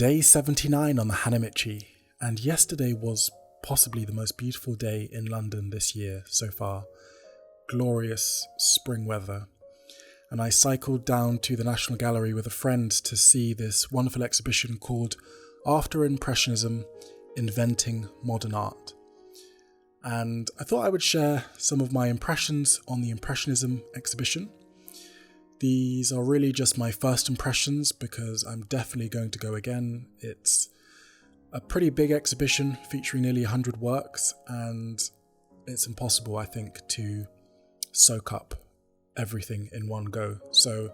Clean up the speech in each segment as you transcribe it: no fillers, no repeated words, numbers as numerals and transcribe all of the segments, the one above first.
Day 79 on the Hanamichi, and yesterday was possibly the most beautiful day in London this year so far. Glorious spring weather. And I cycled down to the National Gallery with a friend to see this wonderful exhibition called After Impressionism, Inventing Modern Art. And I thought I would share some of my impressions on the Impressionism exhibition. These are really just my first impressions because I'm definitely going to go again. It's a pretty big exhibition featuring nearly 100 works, and it's impossible, I think, to soak up everything in one go. So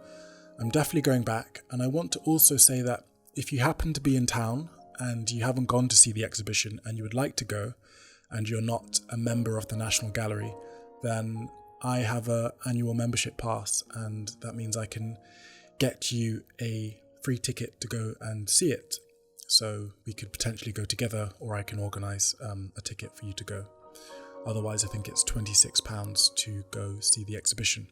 I'm definitely going back, and I want to also say that if you happen to be in town and you haven't gone to see the exhibition and you would like to go, and you're not a member of the National Gallery, then I have an annual membership pass, and that means I can get you a free ticket to go and see it. So we could potentially go together, or I can organise a ticket for you to go. Otherwise, I think it's £26 to go see the exhibition.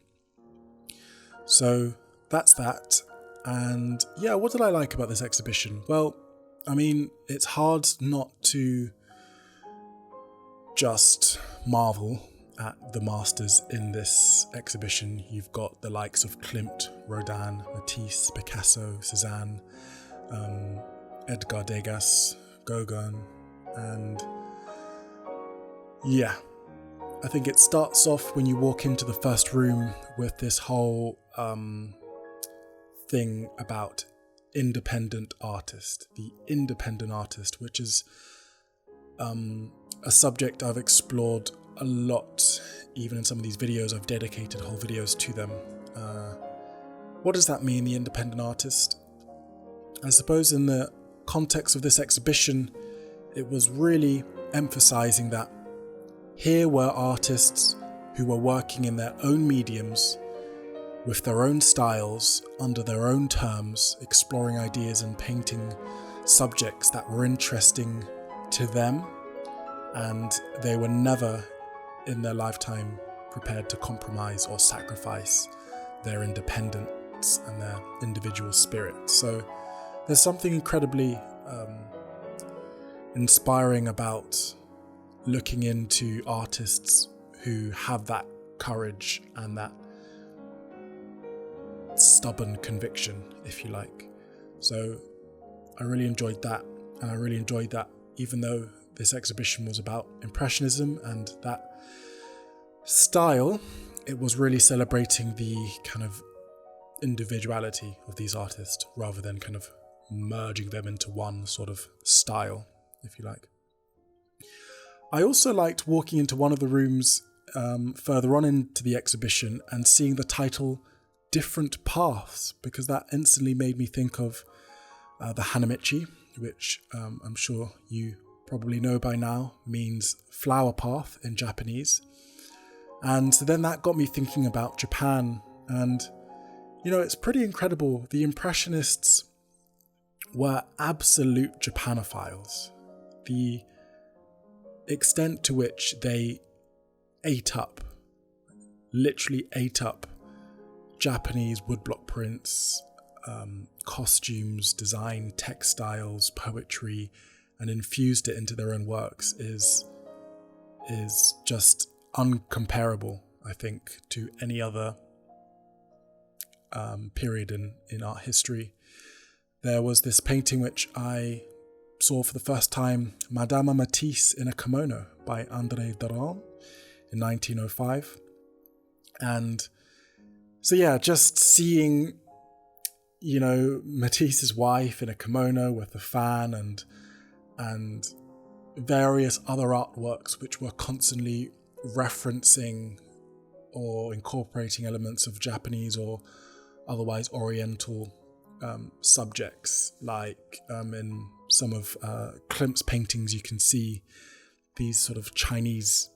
So that's that. And yeah, what did I like about this exhibition? Well, I mean, it's hard not to just marvel at the masters in this exhibition. You've got the likes of Klimt, Rodin, Matisse, Picasso, Cézanne, Edgar Degas, Gauguin, and yeah, I think it starts off when you walk into the first room with this whole thing about the independent artist, which is a subject I've explored a lot, even in some of these videos. I've dedicated whole videos to them. What does that mean, the independent artist? I suppose in the context of this exhibition, it was really emphasizing that here were artists who were working in their own mediums, with their own styles, under their own terms, exploring ideas and painting subjects that were interesting to them, and they were never in their lifetime prepared to compromise or sacrifice their independence and their individual spirit. So there's something incredibly inspiring about looking into artists who have that courage and that stubborn conviction, if you like. So I really enjoyed that, and I really enjoyed that even though this exhibition was about Impressionism and that style, it was really celebrating the kind of individuality of these artists rather than kind of merging them into one sort of style, if you like. I also liked walking into one of the rooms further on into the exhibition and seeing the title Different Paths, because that instantly made me think of the Hanamichi, which I'm sure you probably know by now means flower path in Japanese. And so then that got me thinking about Japan, and you know, it's pretty incredible. The Impressionists were absolute Japanophiles. The extent to which they literally ate up Japanese woodblock prints, costumes, design, textiles, poetry, and infused it into their own works is just uncomparable, I think, to any other period in art history. There was this painting which I saw for the first time, Madame Matisse in a Kimono by André in 1905. And so yeah, just seeing, you know, Matisse's wife in a kimono with a fan and various other artworks which were constantly referencing or incorporating elements of Japanese or otherwise Oriental subjects, like in some of Klimt's paintings you can see these sort of Chinese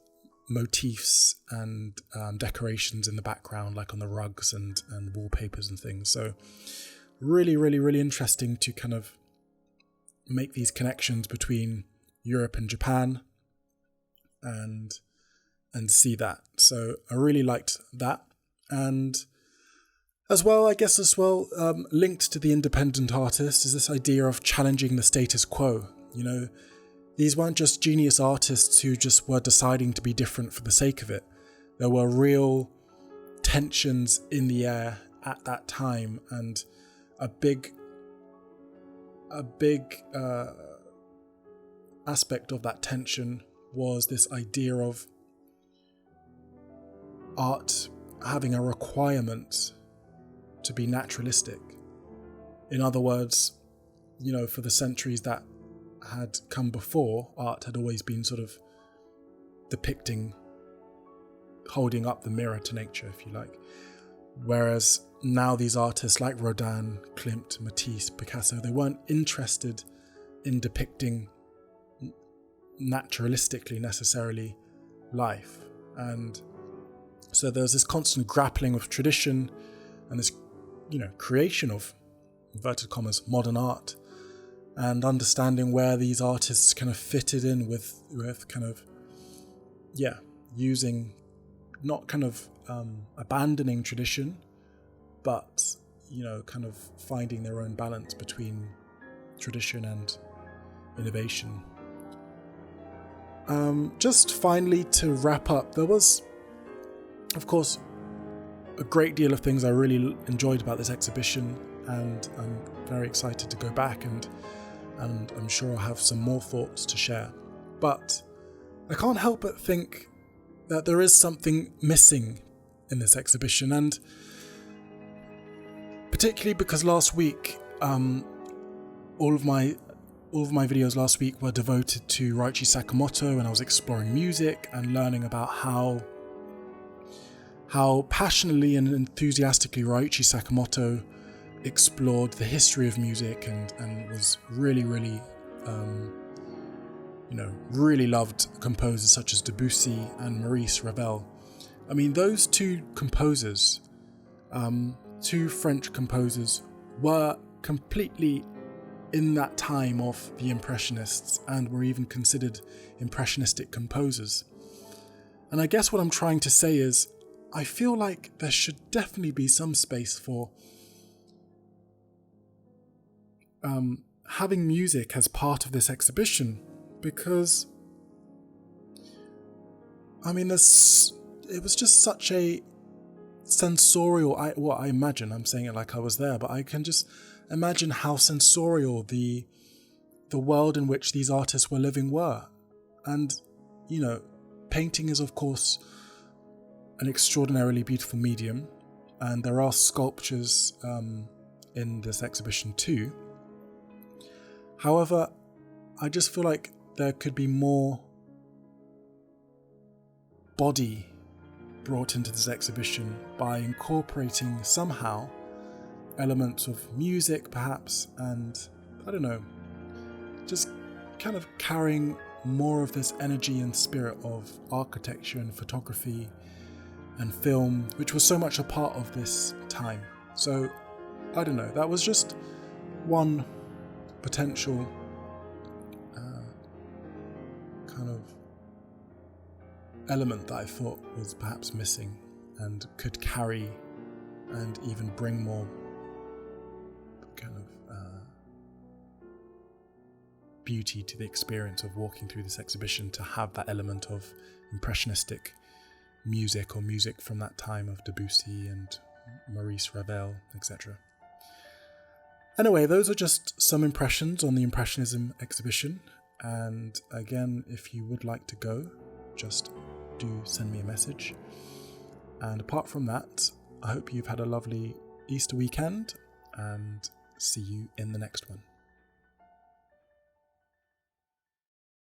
motifs and decorations in the background, like on the rugs and wallpapers and things. So really, really, really interesting to kind of make these connections between Europe and Japan and see that. So I really liked that. And As well, linked to the independent artist is this idea of challenging the status quo. You know, these weren't just genius artists who just were deciding to be different for the sake of it. There were real tensions in the air at that time, and a big aspect of that tension was this idea of art having a requirement to be naturalistic. In other words, you know, for the centuries that had come before, art had always been sort of depicting, holding up the mirror to nature, if you like. Whereas now these artists like Rodin, Klimt, Matisse, Picasso, they weren't interested in depicting naturalistically necessarily life. And so there's this constant grappling with tradition and this, you know, creation of, inverted commas, modern art, and understanding where these artists kind of fitted in with kind of, using, not kind of abandoning tradition, but, you know, kind of finding their own balance between tradition and innovation. Just finally, to wrap up, there was, of course, a great deal of things I really enjoyed about this exhibition, and I'm very excited to go back, and I'm sure I'll have some more thoughts to share. But I can't help but think that there is something missing in this exhibition, and particularly because last week, all of my videos last week were devoted to Ryuichi Sakamoto, and I was exploring music and learning about how passionately and enthusiastically Ryuichi Sakamoto explored the history of music and was really loved composers such as Debussy and Maurice, Ravel. I mean, those two composers, two French composers, were completely in that time of the Impressionists and were even considered impressionistic composers. And I guess what I'm trying to say is, I feel like there should definitely be some space for having music as part of this exhibition, because I mean, it was just such a sensorial, I imagine, I'm saying it like I was there, but I can just imagine how sensorial the world in which these artists were living were. And, you know, painting is, of course, an extraordinarily beautiful medium, and there are sculptures in this exhibition too. However, I just feel like there could be more body brought into this exhibition by incorporating somehow elements of music perhaps, and I don't know, just kind of carrying more of this energy and spirit of architecture and photography and film, which was so much a part of this time. So I don't know, that was just one potential kind of element that I thought was perhaps missing and could carry and even bring more kind of beauty to the experience of walking through this exhibition, to have that element of impressionistic music or music from that time of Debussy and Maurice, Ravel, etc. Anyway, those are just some impressions on the Impressionism exhibition, and again, if you would like to go, just do send me a message. And apart from that, I hope you've had a lovely Easter weekend, and see you in the next one.